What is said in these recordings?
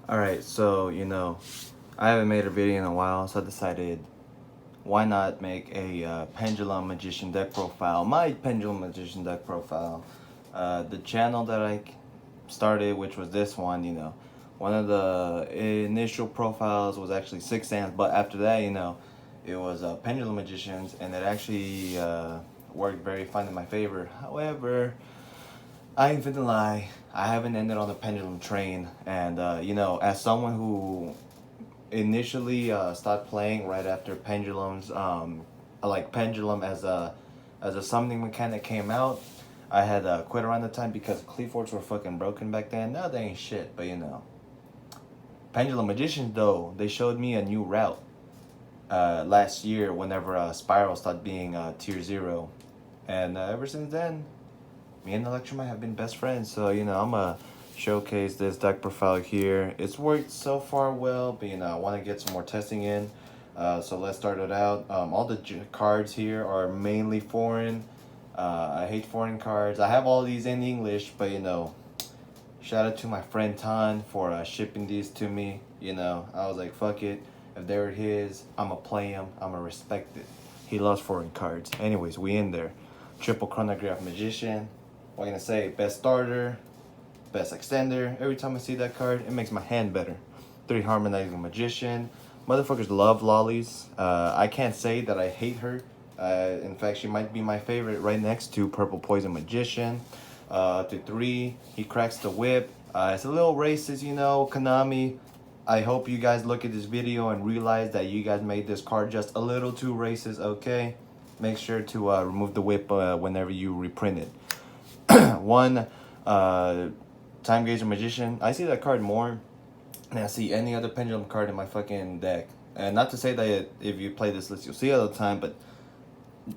Alright, so, I haven't made a video in a while, so I decided why not make a Pendulum Magician deck profile, my Pendulum Magician deck profile. The channel that I started, which was this one, one of the initial profiles was actually Six Sands, but after that, it was Pendulum Magicians, and it actually worked very fine in my favor. However, I ain't finna lie. I haven't ended on the pendulum train, and as someone who initially stopped playing right after pendulums, like pendulum as a summoning mechanic came out, I had quit around the time because Cleaforts were fucking broken back then. Now they ain't shit, but pendulum magicians though they showed me a new route last year whenever Spiral started being tier 0, and ever since then me and Electromite have been best friends. So, I'm going to showcase this deck profile here. It's worked so far well, but, I want to get some more testing in. So let's start it out. All the cards here are mainly foreign. I hate foreign cards. I have all these in English, but, shout out to my friend Tan for shipping these to me. I was like, fuck it. If they're his, I'm going to play them. I'm going to respect it. He loves foreign cards. Anyways, we in there. Triple Chronograph Magician. What can I say? Best starter, best extender. Every time I see that card, it makes my hand better. 3 Harmonizing Magician. Motherfuckers love lollies. I can't say that I hate her. In fact, she might be my favorite right next to Purple Poison Magician. To 3, he cracks the whip. It's a little racist, Konami. I hope you guys look at this video and realize that you guys made this card just a little too racist, okay? Make sure to remove the whip whenever you reprint it. 1 Time Gazer Magician. I see that card more than I see any other pendulum card in my fucking deck. And not to say that if you play this list you'll see it all the time, but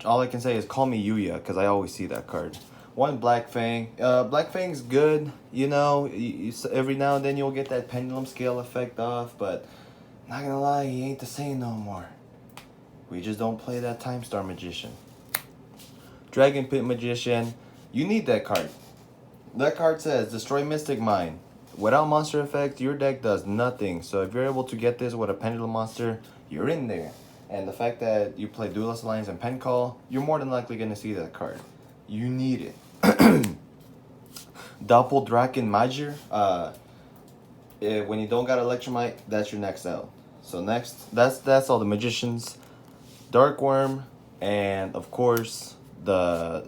all I can say is call me Yuya, because I always see that card. 1 Black Fang. Black Fang's good, every now and then you'll get that pendulum scale effect off, but not gonna lie, he ain't the same no more. We just don't play that Time Star Magician. Dragon Pit Magician. You need that card. That card says destroy Mystic Mine. Without monster effect, your deck does nothing. So if you're able to get this with a Pendulum monster, you're in there. And the fact that you play Duelist Alliance and Pen Call, you're more than likely going to see that card. You need it. Doppeldraken Major. When you don't got Electromite, that's your next out. So next, that's all the Magicians. Dark Worm, and of course the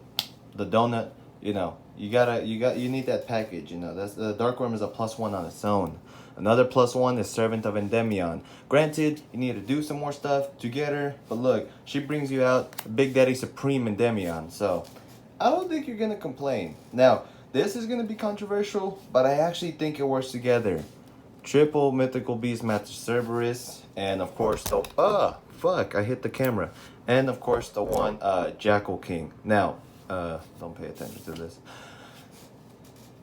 donut. You need that package. That's the Dark Worm is a +1 on its own. Another +1 is Servant of Endymion. Granted, you need to do some more stuff to get her, but look, she brings you out Big Daddy Supreme Endymion. So I don't think you're gonna complain. Now, this is gonna be controversial, but I actually think it works together. Triple Mythical Beast Master Cerberus, and of course the fuck, I hit the camera. And of course the 1 Jackal King. Now, don't pay attention to this.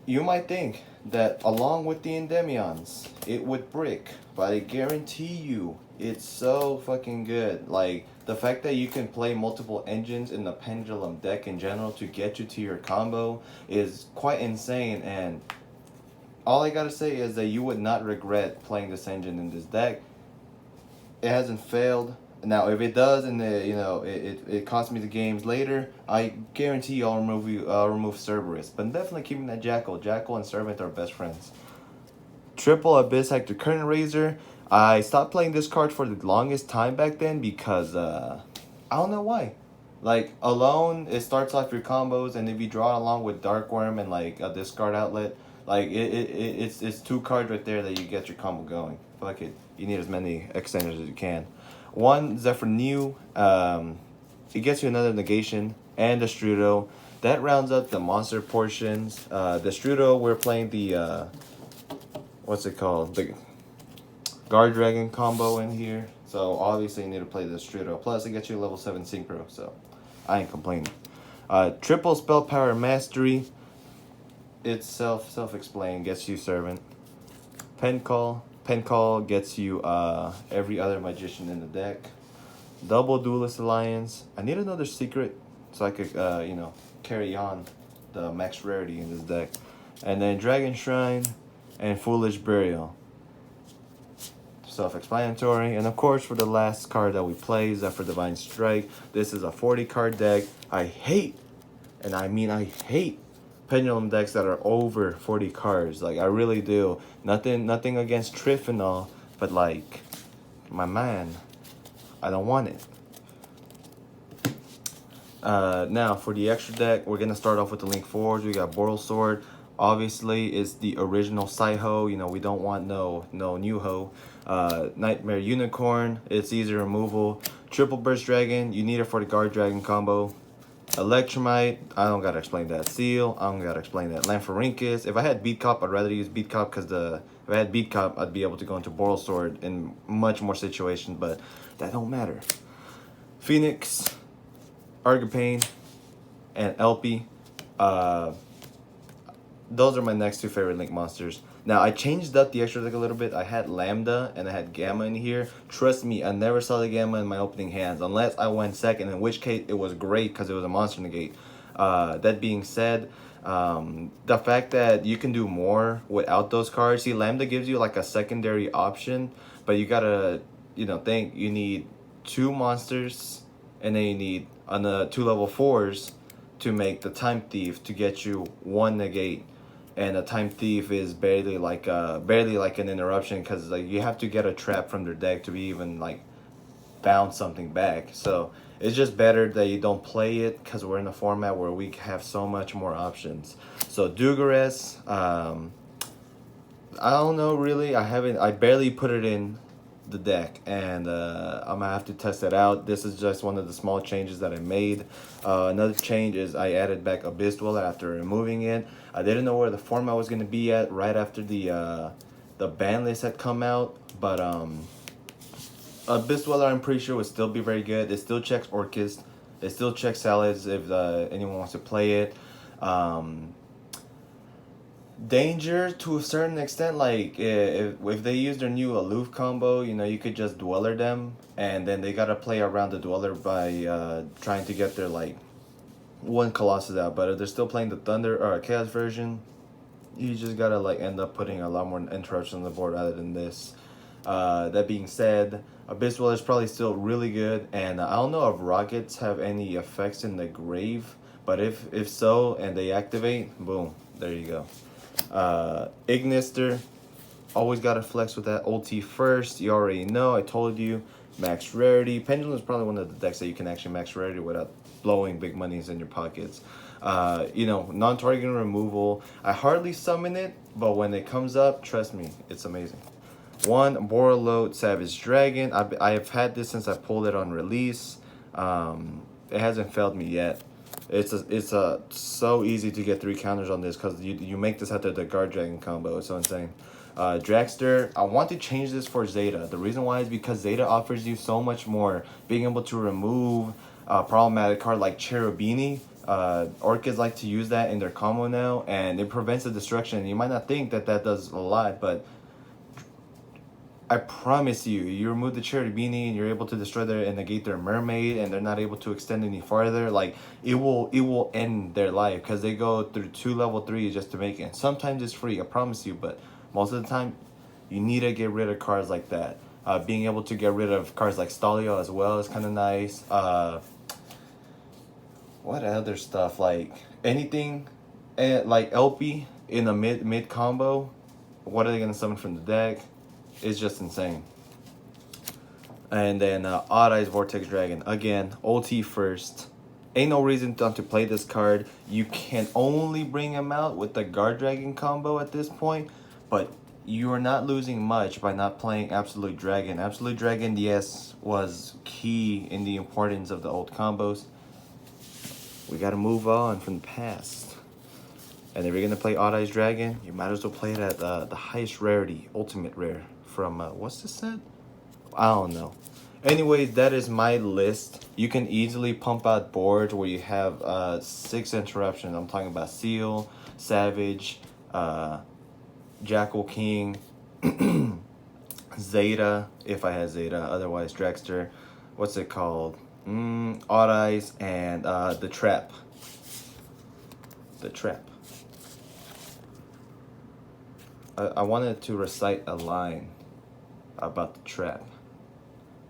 You might think that along with the Endymions, it would brick, but I guarantee you, it's so fucking good. Like, the fact that you can play multiple engines in the Pendulum deck in general to get you to your combo is quite insane, and all I gotta say is that you would not regret playing this engine in this deck. It hasn't failed. Now, if it does, and it costs me the games later, I guarantee I'll remove Cerberus. But I'm definitely keeping that Jackal. Jackal and Servant are best friends. Triple Abyss Hector Curtain Raiser. I stopped playing this card for the longest time back then because I don't know why. Like, alone, it starts off your combos, and if you draw it along with Dark Worm and like a discard outlet, like it's 2 cards right there that you get your combo going. Fuck it, you need as many extenders as you can. 1 Zephyr New, it gets you another negation and a Strudo. That rounds up the monster portions. The Strudo, we're playing the what's it called? The guardragon combo in here. So obviously you need to play the Strudo. Plus it gets you a level 7 Synchro, so I ain't complaining. Triple Spell Power Mastery. It's self-explained, gets you Servant. Pen Call. Pen Call gets you every other magician in the deck. Double Duelist Alliance. I need another secret so I could, carry on the max rarity in this deck. And then Dragon Shrine and Foolish Burial. self-explanatory. And of course, for the last card that we play, Zephyr Divine Strike. This is a 40 card deck. I hate, and I mean I hate, Pendulum decks that are over 40 cards. Like, I really do. Nothing against Triff and all, but like, my man, I don't want it. Now for the extra deck, we're gonna start off with the Link 4s. We got Boral Sword. Obviously, it's the original Sai-Ho. You know, we don't want no new Ho. Nightmare Unicorn. It's easy removal. Triple Burst Dragon. You need it for the Guard Dragon combo. Electromite. I don't gotta explain that. Seal. I don't gotta explain that. Lamphorhynchus. If I had Beat Cop, I'd rather use Beat Cop because if I had Beat Cop, I'd be able to go into Boral Sword in much more situations, but that don't matter. Phoenix, Argapane, and Elpie. Those are my next two favorite Link monsters. Now, I changed up the extra deck a little bit. I had Lambda and I had Gamma in here. Trust me, I never saw the Gamma in my opening hands, unless I went second, in which case it was great because it was a monster negate. That being said, the fact that you can do more without those cards. See, Lambda gives you like a secondary option, but you gotta, think you need 2 monsters, and then you need on the 2 level 4s to make the Time Thief to get you 1 negate. And a Time Thief is barely like an interruption, because like you have to get a trap from their deck to be even like bounce something back. So it's just better that you don't play it, because we're in a format where we have so much more options. So Dugares, I don't know really. I barely put it in the deck, and I'm gonna have to test it out. This is just one of the small changes that I made. Another change is I added back Abyss Dweller after removing it. I didn't know where the format was gonna be at right after the ban list had come out, but Abyss Dweller, I'm pretty sure, would still be very good. It still checks Orcust. It still checks Salads if anyone wants to play it. Danger to a certain extent, like if they use their new Aloof combo, you could just Dweller them, and then they gotta play around the Dweller by trying to get their like 1 Colossus out. But if they're still playing the Thunder or Chaos version, you just gotta like end up putting a lot more interruptions on the board other than this. That being said, Abyss Dweller is probably still really good, and I don't know if rockets have any effects in the grave, but if so and they activate, boom, there you go. Ignister, always gotta flex with that ulti first. You already know, I told you. Max rarity. Pendulum is probably one of the decks that you can actually max rarity without blowing big monies in your pockets. Non-targeting removal. I hardly summon it, but when it comes up, trust me, it's amazing. 1 Borreload Savage Dragon. I have had this since I pulled it on release. It hasn't failed me yet. It's so easy to get 3 counters on this, because you make this after the Guard Dragon combo. It's so insane. Dragster, I want to change this for Zeta. The reason why is because Zeta offers you so much more. Being able to remove a problematic card like Cherubini. Orchids like to use that in their combo now, and it prevents the destruction. You might not think that does a lot, but I promise you remove the Cherubini and you're able to destroy their and negate their Mermaid, and they're not able to extend any farther. Like, it will end their life, because they go through 2 level 3s just to make it. Sometimes it's free, I promise you, but most of the time you need to get rid of cards like that. Being able to get rid of cards like Stalio as well is kind of nice. What other stuff? Like anything, like LP in a mid combo. What are they gonna summon from the deck? It's just insane. And then Odd Eyes Vortex Dragon. Again, OT first. Ain't no reason not to play this card. You can only bring him out with the Guard Dragon combo at this point, but you are not losing much by not playing Absolute Dragon. Absolute Dragon, yes, was key in the importance of the old combos. We gotta move on from the past. And if you're gonna play Odd Eyes Dragon, you might as well play it at the highest rarity, ultimate rare. From what's this set? I don't know. Anyways, that is my list. You can easily pump out boards where you have 6 interruptions. I'm talking about Seal, Savage, Jackal King, Zeta, if I had Zeta, otherwise Dragster. What's it called? Odd Eyes, and the Trap. The Trap. I wanted to recite a line. about the trap.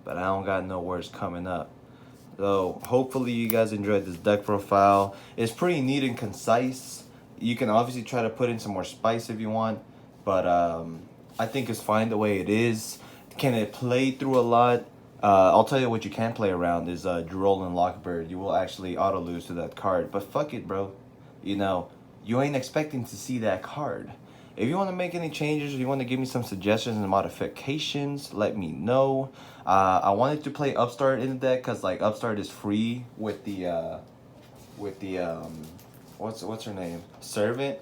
But I don't got no words coming up. So hopefully you guys enjoyed this deck profile. It's pretty neat and concise. You can obviously try to put in some more spice if you want, but I think it's fine the way it is. Can it play through a lot? I'll tell you what you can play around is Droll and Lockbird. You will actually auto lose to that card, but fuck it, bro. You know, you ain't expecting to see that card. If you want to make any changes or you want to give me some suggestions and modifications, let me know. I wanted to play Upstart in the deck because like Upstart is free with the what's her name, Servant.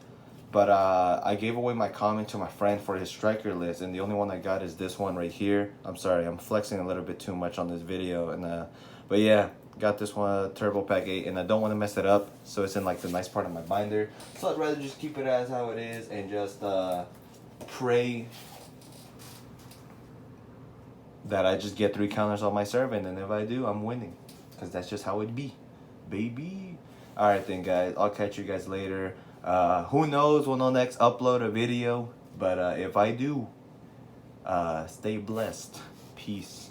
But I gave away my comment to my friend for his striker list, and the only one I got is this one right here. I'm sorry, I'm flexing a little bit too much on this video, and but yeah, got this one Turbo Pack 8, and I don't want to mess it up, so it's in like the nice part of my binder. So I'd rather just keep it as how it is and just pray that I just get 3 counters on my Servant, and if I do, I'm winning, because that's just how it be, baby. All right then, guys, I'll catch you guys later. Who knows when I'll next upload a video, but if I do, stay blessed. Peace.